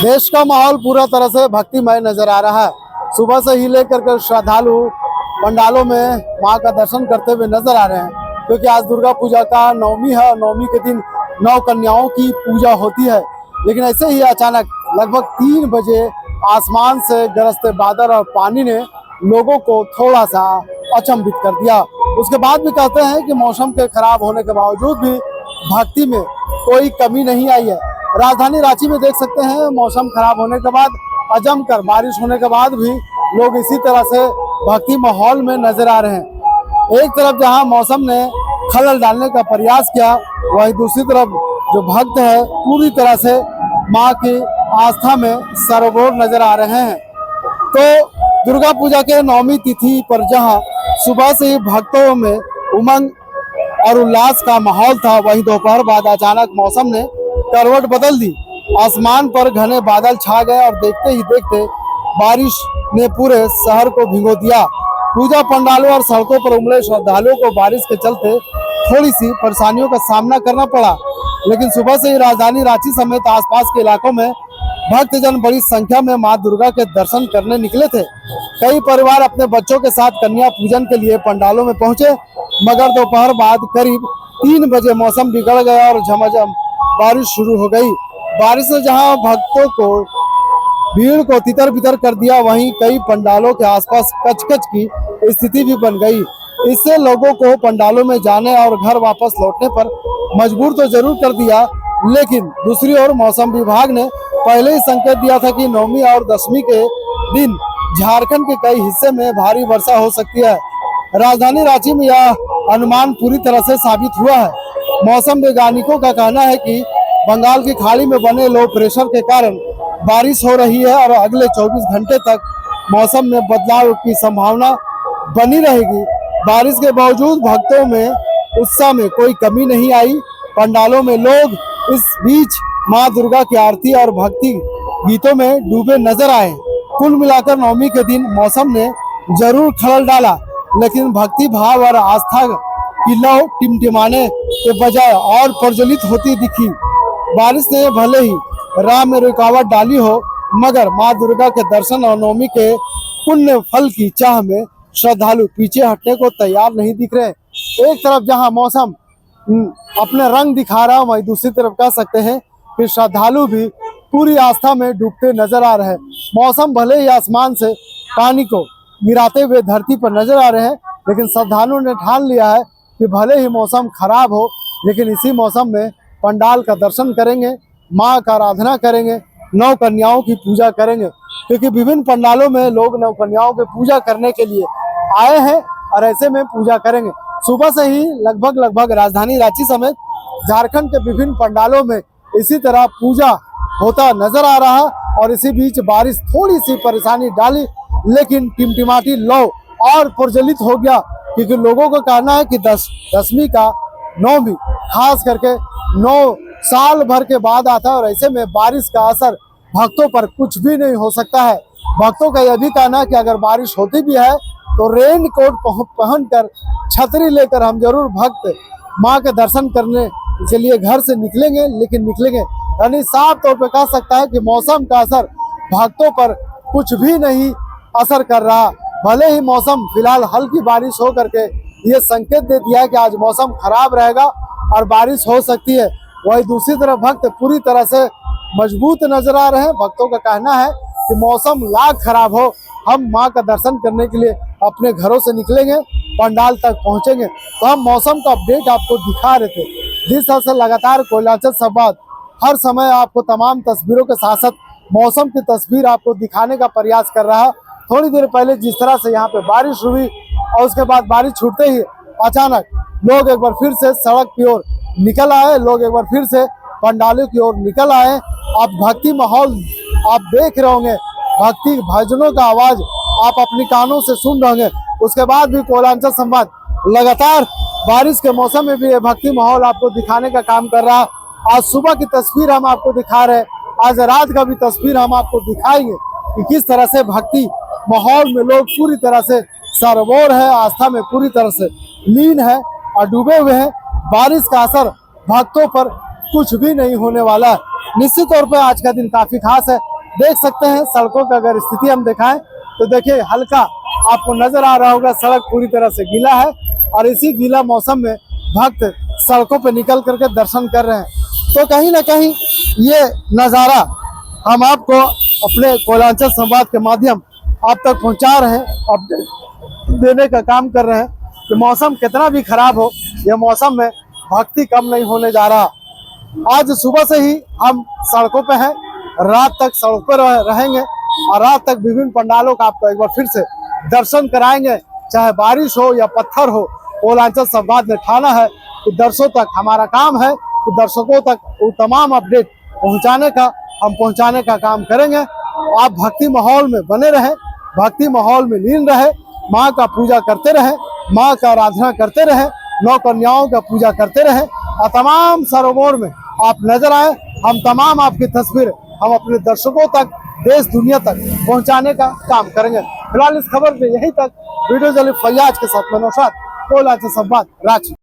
देश का माहौल पूरा तरह से भक्तिमय नजर आ रहा है। सुबह से ही लेकर के श्रद्धालु पंडालों में मां का दर्शन करते हुए नजर आ रहे हैं, क्योंकि आज दुर्गा पूजा का नवमी है और नवमी के दिन 9 कन्याओं की पूजा होती है। लेकिन ऐसे ही अचानक लगभग 3 बजे आसमान से गरजते बादल और पानी ने लोगों को थोड़ा सा अचंभित कर दिया। उसके बाद भी कहते हैं कि मौसम के खराब होने के बावजूद भी भक्ति में कोई कमी नहीं आई है। राजधानी रांची में देख सकते हैं, मौसम खराब होने के बाद अजमकर बारिश होने के बाद भी लोग इसी तरह से भक्ति माहौल में नजर आ रहे हैं। एक तरफ जहां मौसम ने खलल डालने का प्रयास किया, वहीं दूसरी तरफ जो भक्त है पूरी तरह से मां की आस्था में सरोवर नजर आ रहे हैं। तो दुर्गा पूजा के नवमी तिथि पर जहां सुबह से ही भक्तों में उमंग और उल्लास का माहौल था, वहीं दोपहर बाद अचानक मौसम ने करवट बदल दी। आसमान पर घने बादल छा गए और देखते ही देखते बारिश ने पूरे शहर को भिगो दिया। पूजा पंडालों और सड़कों पर उमड़े श्रद्धालुओं को बारिश के चलते थोड़ी सी परेशानियों का सामना करना पड़ा। लेकिन सुबह से ही राजधानी रांची समेत आसपास के इलाकों में भक्तजन बड़ी संख्या में मां दुर्गा के दर्शन करने निकले थे। कई परिवार अपने बच्चों के साथ कन्या पूजन के लिए पंडालों में पहुंचे, मगर दोपहर बाद करीब 3 बजे मौसम बिगड़ गया और झमाझम बारिश शुरू हो गई। बारिश ने जहां भक्तों को भीड़ को तितर बितर कर दिया, वहीं कई पंडालों के आसपास कचकच की स्थिति भी बन गई। इससे लोगों को पंडालों में जाने और घर वापस लौटने पर मजबूर तो जरूर कर दिया, लेकिन दूसरी ओर मौसम विभाग ने पहले ही संकेत दिया था कि नवमी और दशमी के दिन झारखंड के कई हिस्से में भारी वर्षा हो सकती है। राजधानी रांची में यह अनुमान पूरी तरह से साबित हुआ है। मौसम वैज्ञानिकों का कहना है कि बंगाल की खाड़ी में बने लो प्रेशर के कारण बारिश हो रही है और अगले 24 घंटे तक मौसम में बदलाव की संभावना बनी रहेगी। बारिश के बावजूद भक्तों में उत्साह में कोई कमी नहीं आई। पंडालों में लोग इस बीच मां दुर्गा की आरती और भक्ति गीतों में डूबे नजर आए। कुल मिलाकर नवमी के दिन मौसम ने जरूर खलल डाला, लेकिन भक्ति भाव और आस्था की लौ टिमटिमाने के बजाय और प्रज्वलित होती दिखी। बारिश ने भले ही राह में रुकावट डाली हो, मगर मां दुर्गा के दर्शन और नवमी के पुण्य फल की चाह में श्रद्धालु पीछे हटने को तैयार नहीं दिख रहे। एक तरफ जहां मौसम अपने रंग दिखा रहा है, वहीं दूसरी तरफ कह सकते हैं कि श्रद्धालु भी पूरी आस्था में डूबते नजर आ रहे हैं। मौसम भले ही आसमान से पानी को गिराते हुए धरती पर नजर आ रहे हैं, लेकिन श्रद्धालुओं ने ठान लिया है कि भले ही मौसम खराब हो, लेकिन इसी मौसम में पंडाल का दर्शन करेंगे, मां का आराधना करेंगे, 9 कन्याओं की पूजा करेंगे। क्योंकि विभिन्न पंडालों में लोग 9 कन्याओं की पूजा करने के लिए आए हैं और ऐसे में पूजा करेंगे। सुबह से ही लगभग राजधानी रांची समेत झारखंड के विभिन्न पंडालों में इसी तरह पूजा होता नजर आ रहा। और इसी बीच बारिश थोड़ी सी परेशानी डाली, लेकिन टिमटिमाटी लौ और प्रज्वलित हो गया, क्योंकि लोगों का कहना है कि दशमी का नवमी खास करके 9 साल भर के बाद आता है और ऐसे में बारिश का असर भक्तों पर कुछ भी नहीं हो सकता है। भक्तों का यह भी कहना है कि अगर बारिश होती भी है तो रेन कोट पहनकर, छतरी लेकर हम जरूर भक्त मां के दर्शन करने के लिए घर से निकलेंगे, लेकिन निकलेंगे। यानी साफ तौर पर कह सकता है कि मौसम का असर भक्तों पर कुछ भी नहीं असर कर रहा। भले ही मौसम फिलहाल हल्की बारिश हो करके ये संकेत दे दिया है कि आज मौसम खराब रहेगा और बारिश हो सकती है, वही दूसरी तरफ भक्त पूरी तरह से मजबूत नजर आ रहे हैं। भक्तों का कहना है कि मौसम लाख खराब हो, हम मां का दर्शन करने के लिए अपने घरों से निकलेंगे, पंडाल तक पहुंचेंगे। तो हम मौसम का अपडेट आपको दिखा रहे थे। जिस तरह से लगातार कोयलांचल संवाद हर समय आपको तमाम तस्वीरों के साथ साथ मौसम की तस्वीर आपको दिखाने का प्रयास कर रहा है। थोड़ी देर पहले जिस तरह से यहाँ पे बारिश हुई और उसके बाद बारिश छूटते ही अचानक लोग एक बार फिर से सड़क की ओर निकल आए, लोग एक बार फिर से पंडालों की ओर निकल आए। आप भक्ति माहौल आप देख रहे होंगे, भक्ति भजनों का आवाज आप अपनी कानों से सुन रहे होंगे। उसके बाद भी कोयलांचल संवाद लगातार बारिश के मौसम में भी ये भक्ति माहौल आपको दिखाने का काम कर रहा है। आज सुबह की तस्वीर हम आपको दिखा रहे हैं, आज रात का भी तस्वीर हम आपको दिखाएंगे कि किस तरह से भक्ति माहौल में लोग पूरी तरह से सरबोर है, आस्था में पूरी तरह से लीन है और डूबे हुए हैं। बारिश का असर भक्तों पर कुछ भी नहीं होने वाला है। निश्चित तौर पर आज का दिन काफी खास है। देख सकते हैं सड़कों का अगर स्थिति हम दिखाएं तो देखिए हल्का आपको नजर आ रहा होगा, सड़क पूरी तरह से गीला है और इसी गीला मौसम में भक्त सड़कों पर निकल करके दर्शन कर रहे हैं। तो कहीं ना कहीं ये नज़ारा हम आपको अपने कोयलांचल संवाद के माध्यम आप तक पहुंचा रहे हैं, अपडेट देने का काम कर रहे हैं कि मौसम कितना भी खराब हो, यह मौसम में भक्ति कम नहीं होने जा रहा। आज सुबह से ही हम सड़कों पे हैं, रात तक सड़कों पर रहेंगे और रात तक विभिन्न पंडालों का आपको एक बार फिर से दर्शन कराएंगे, चाहे बारिश हो या पत्थर हो। कोयलांचल संवाद ने ठाना है कि दर्शकों तक हमारा काम है कि दर्शकों तक वो तमाम अपडेट पहुंचाने का काम करेंगे। आप भक्ति माहौल में बने रहें, भक्ति माहौल में लीन रहे, माँ का पूजा करते रहें, माँ का आराधना करते रहें, नौ कन्याओं का पूजा करते रहें और तमाम सरोवर में आप नजर आए। हम तमाम आपकी तस्वीर हम अपने दर्शकों तक, देश दुनिया तक पहुंचाने का काम करेंगे। फिलहाल इस खबर में यहीं तक। वीडियो जर्नलिस्ट फैयाज के साथ मैं नौशाद, कोयलांचल संवाद, रांची।